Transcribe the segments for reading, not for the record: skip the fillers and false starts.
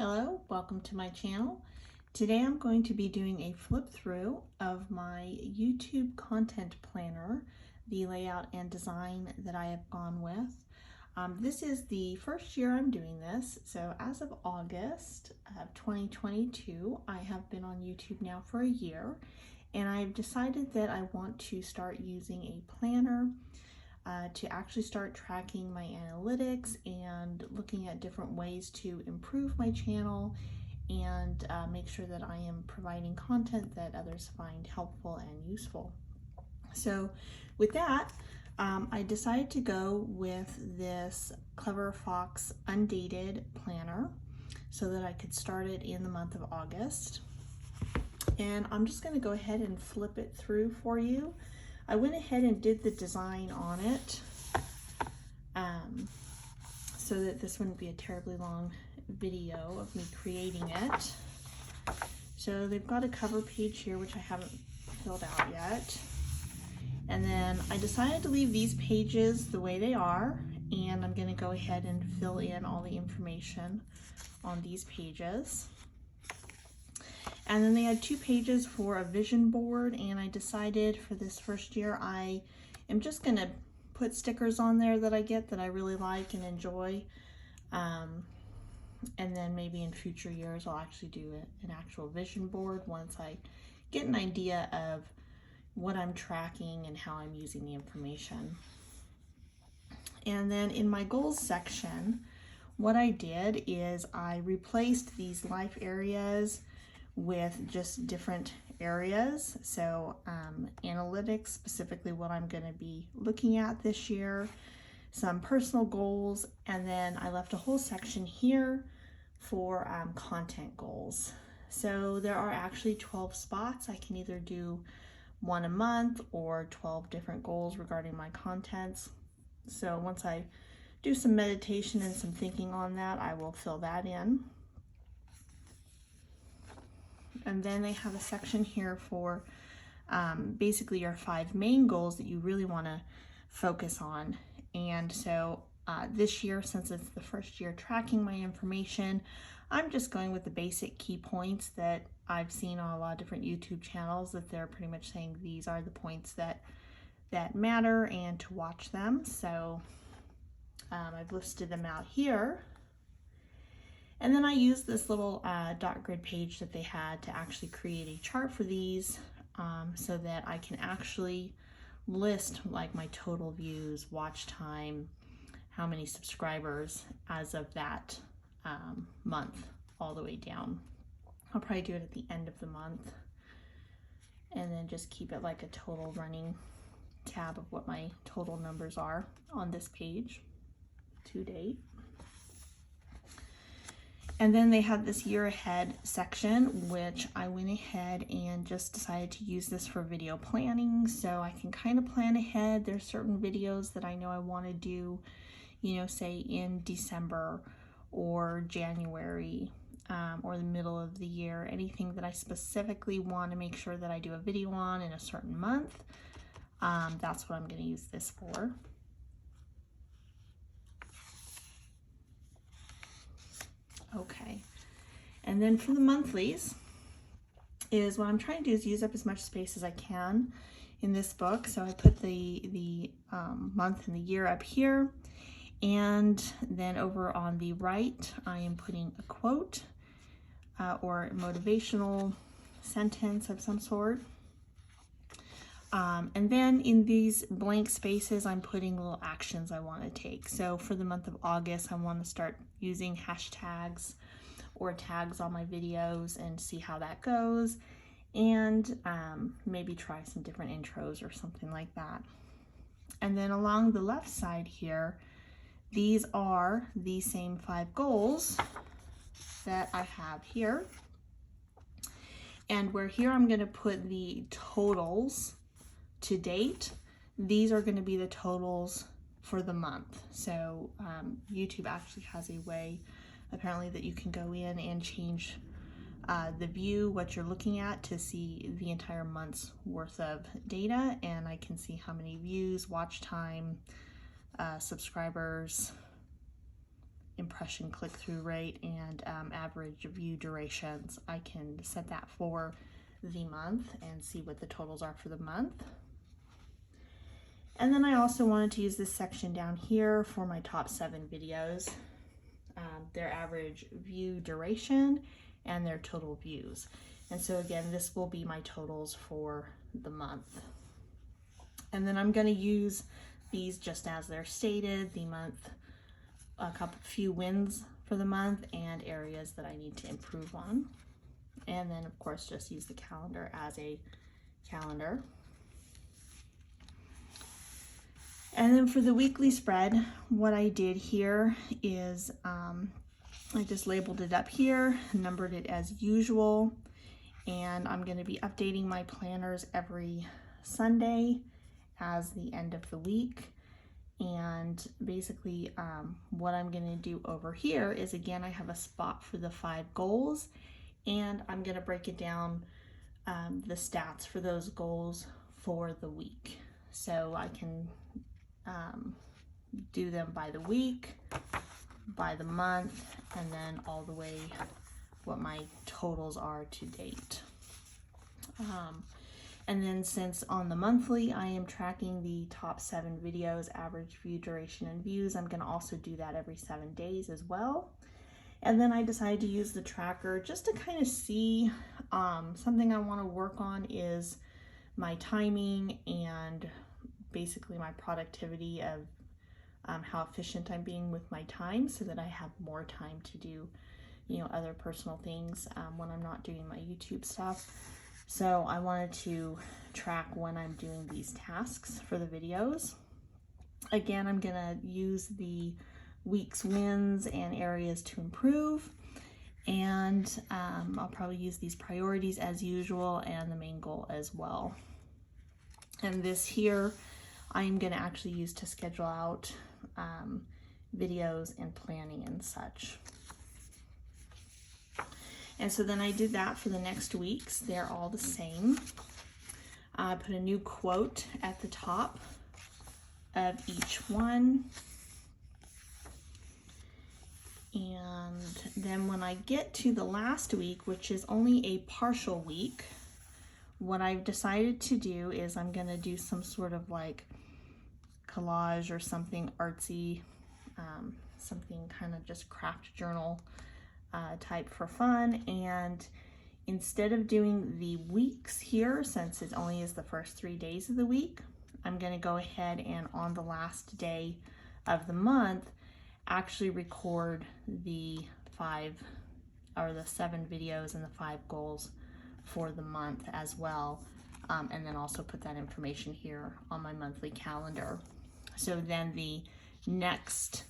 Hello, welcome to my channel. Today I'm going to be doing a flip through of my YouTube content planner, the layout and design that I have gone with. This is the first year I'm doing this, so as of August of 2022, I have been on YouTube now for a year, and I've decided that I want to start using a planner to actually start tracking my analytics and looking at different ways to improve my channel and make sure that I am providing content that others find helpful and useful. So with that, I decided to go with this Clever Fox undated planner so that I could start it in the month of August. And I'm just going to go ahead and flip it through for you. I went ahead and did the design on it so that this wouldn't be a terribly long video of me creating it. So they've got a cover page here, which I haven't filled out yet. And then I decided to leave these pages the way they are, and I'm going to go ahead and fill in all the information on these pages. And then they had 2 pages for a vision board, and I decided for this first year I am just going to put stickers on there that I get that I really like and enjoy. And then maybe in future years I'll actually do an actual vision board once I get an idea of what I'm tracking and how I'm using the information. And then in my goals section, what I did is I replaced these life areas with just different areas. So analytics, specifically what I'm going to be looking at this year, some personal goals, and then I left a whole section here for content goals. So there are actually 12 spots. I can either do one a month or 12 different goals regarding my contents. So once I do some meditation and some thinking on that, I will fill that in. And then they have a section here for basically your 5 main goals that you really want to focus on. And so this year, since it's the first year tracking my information, I'm just going with the basic key points that I've seen on a lot of different YouTube channels, that they're pretty much saying these are the points that matter and to watch them. So I've listed them out here. And then I used this little dot grid page that they had to actually create a chart for these so that I can actually list like my total views, watch time, how many subscribers as of that month all the way down. I'll probably do it at the end of the month and then just keep it like a total running tab of what my total numbers are on this page to date. And then they had this year ahead section, which I went ahead and just decided to use this for video planning. So I can kind of plan ahead. There's certain videos that I know I want to do, you know, say in December or January or the middle of the year. Anything that I specifically want to make sure that I do a video on in a certain month, that's what I'm going to use this for. Okay, and then for the monthlies is what I'm trying to do is use up as much space as I can in this book. So I put the month and the year up here, and then over on the right I am putting a quote or a motivational sentence of some sort. And then in these blank spaces, I'm putting little actions I want to take. So for the month of August, I want to start using hashtags or tags on my videos and see how that goes. And maybe try some different intros or something like that. And then along the left side here, these are the same 5 goals that I have here. And where here I'm going to put the totals to date, these are going to be the totals for the month. So YouTube actually has a way apparently that you can go in and change the view, what you're looking at, to see the entire month's worth of data, and I can see how many views, watch time, subscribers, impression click-through rate and average view durations. I can set that for the month and see what the totals are for the month. And then I also wanted to use this section down here for my top 7 videos, their average view duration and their total views. And so again, this will be my totals for the month. And then I'm going to use these just as they're stated, the month, few wins for the month and areas that I need to improve on. And then of course just use the calendar as a calendar. And then for the weekly spread, what I did here is I just labeled it up here, numbered it as usual, and I'm going to be updating my planners every Sunday as the end of the week. And basically what I'm going to do over here is, again, I have a spot for the 5 goals, and I'm going to break it down, the stats for those goals for the week. So I can do them by the week, by the month, and then all the way what my totals are to date. And then since on the monthly I am tracking the top 7 videos, average view duration and views, I'm going to also do that every 7 days as well. And then I decided to use the tracker just to kind of see, something I want to work on is my timing and basically my productivity of how efficient I'm being with my time, so that I have more time to do, other personal things when I'm not doing my YouTube stuff. So I wanted to track when I'm doing these tasks for the videos. Again, I'm gonna use the week's wins and areas to improve, and I'll probably use these priorities as usual and the main goal as well. And this here I'm gonna actually use to schedule out videos and planning and such. And so then I did that for the next weeks. They're all the same. I put a new quote at the top of each one. And then when I get to the last week, which is only a partial week, what I've decided to do is I'm gonna do some sort of like collage or something artsy, something kind of just craft journal type for fun. And instead of doing the weeks here, since it only is the first 3 days of the week, I'm going to go ahead and on the last day of the month actually record the 7 videos and the 5 goals for the month as well, and then also put that information here on my monthly calendar. So then the next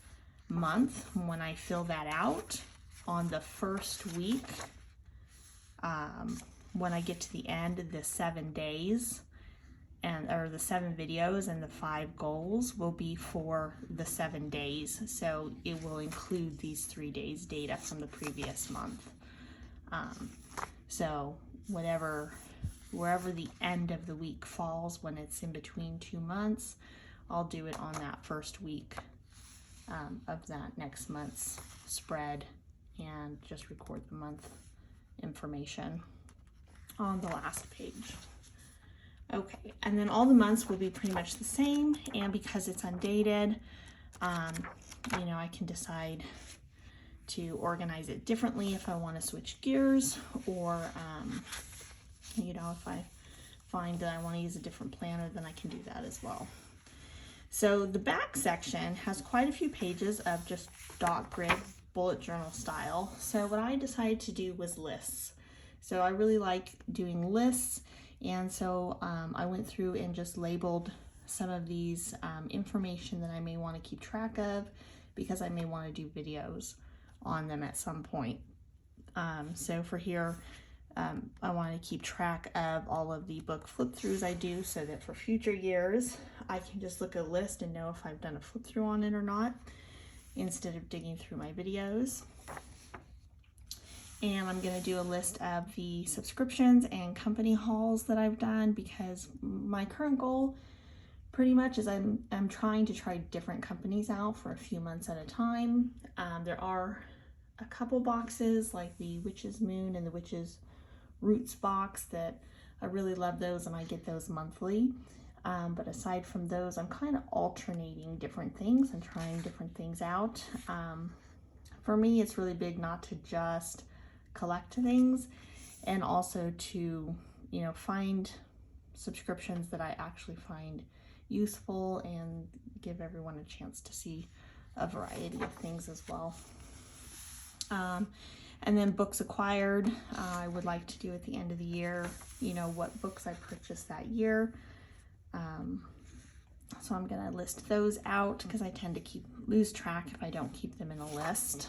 month, when I fill that out on the first week, when I get to the end of the 7 days or the 7 videos and the 5 goals will be for the 7 days. So it will include these 3 days data from the previous month. So wherever the end of the week falls, when it's in between 2 months, I'll do it on that first week of that next month's spread, and just record the month information on the last page. Okay, and then all the months will be pretty much the same, and because it's undated, I can decide to organize it differently if I want to switch gears, or if I find that I want to use a different planner, then I can do that as well. So the back section has quite a few pages of just dot grid bullet journal style. So what I decided to do was lists. So I really like doing lists, and so I went through and just labeled some of these information that I may want to keep track of, because I may want to do videos on them at some point. So for here, I want to keep track of all of the book flip throughs I do, so that for future years I can just look at a list and know if I've done a flip through on it or not, instead of digging through my videos. And I'm going to do a list of the subscriptions and company hauls that I've done, because my current goal pretty much is I'm trying to try different companies out for a few months at a time. There are a couple boxes like the Witch's Moon and the Witch's Roots box that I really love those, and I get those monthly. But aside from those, I'm kind of alternating different things and trying different things out. For me, it's really big not to just collect things, and also to, you know, find subscriptions that I actually find useful and give everyone a chance to see a variety of things as well. And then books acquired, I would like to do at the end of the year, you know, what books I purchased that year. So I'm going to list those out because I tend to lose track if I don't keep them in a list.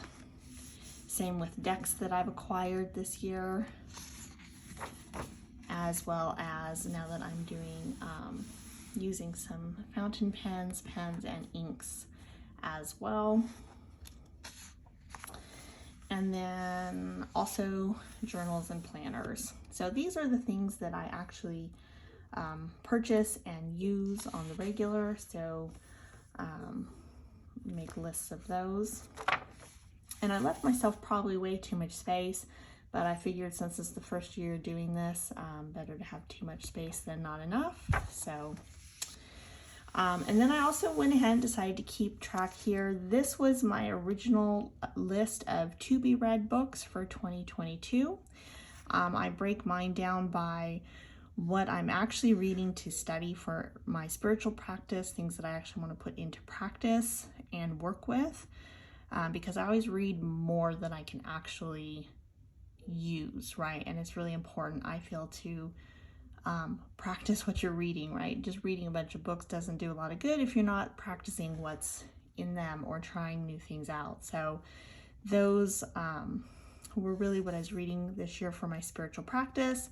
Same with decks that I've acquired this year, as well as now that I'm doing using some fountain pens, and inks as well. And then also journals and planners. So these are the things that I actually purchase and use on the regular. So make lists of those. And I left myself probably way too much space, but I figured since it's the first year doing this, better to have too much space than not enough. So, and then I also went ahead and decided to keep track here. This was my original list of to be read books for 2022. I break mine down by what I'm actually reading to study for my spiritual practice, things that I actually want to put into practice and work with, because I always read more than I can actually use, right? And it's really important, I feel, to practice what you're reading, right? Just reading a bunch of books doesn't do a lot of good if you're not practicing what's in them or trying new things out. So those were really what I was reading this year for my spiritual practice.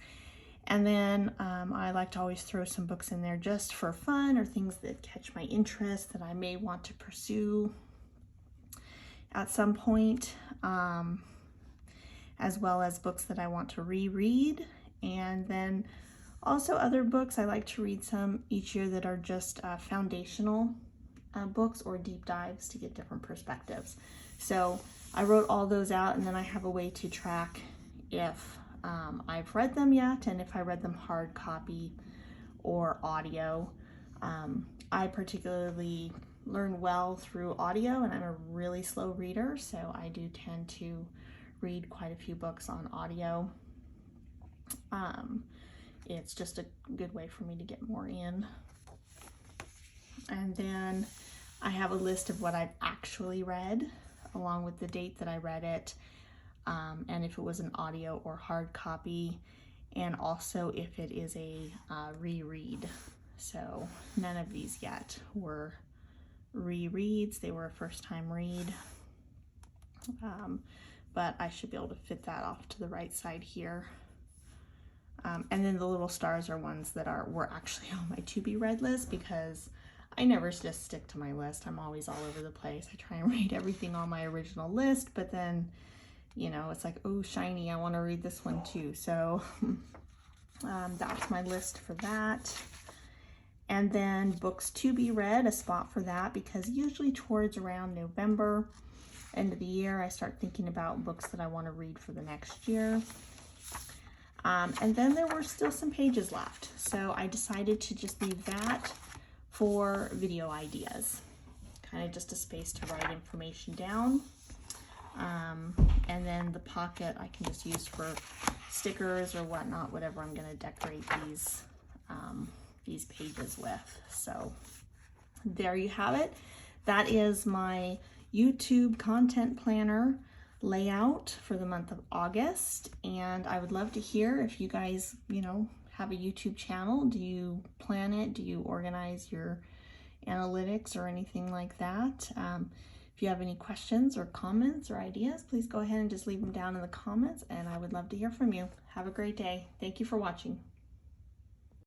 And then I like to always throw some books in there just for fun, or things that catch my interest that I may want to pursue at some point, as well as books that I want to reread. And then also other books, I like to read some each year that are just foundational books or deep dives to get different perspectives. So I wrote all those out, and then I have a way to track if I've read them yet, and if I read them hard copy or audio. I particularly learn well through audio, and I'm a really slow reader, so I do tend to read quite a few books on audio. It's just a good way for me to get more in. And then I have a list of what I've actually read, along with the date that I read it, and if it was an audio or hard copy, and also if it is a reread. So none of these yet were rereads, they were a first time read, but I should be able to fit that off to the right side here. And then the little stars are ones that were actually on my to be read list, because I never just stick to my list. I'm always all over the place. I try and read everything on my original list, but then, you know, it's like, oh, shiny, I want to read this one too. So that's my list for that. And then books to be read, a spot for that, because usually towards around November, end of the year, I start thinking about books that I want to read for the next year. And then there were still some pages left, so I decided to just leave that for video ideas, kind of just a space to write information down. And then the pocket I can just use for stickers or whatnot, whatever I'm going to decorate these pages with. So there you have it. That is my YouTube content planner layout for the month of August, and I would love to hear if you guys, you know, have a YouTube channel. Do you plan it? Do you organize your analytics or anything like that? If you have any questions or comments or ideas, please go ahead and just leave them down in the comments, and I would love to hear from you. Have a great day. Thank you for watching.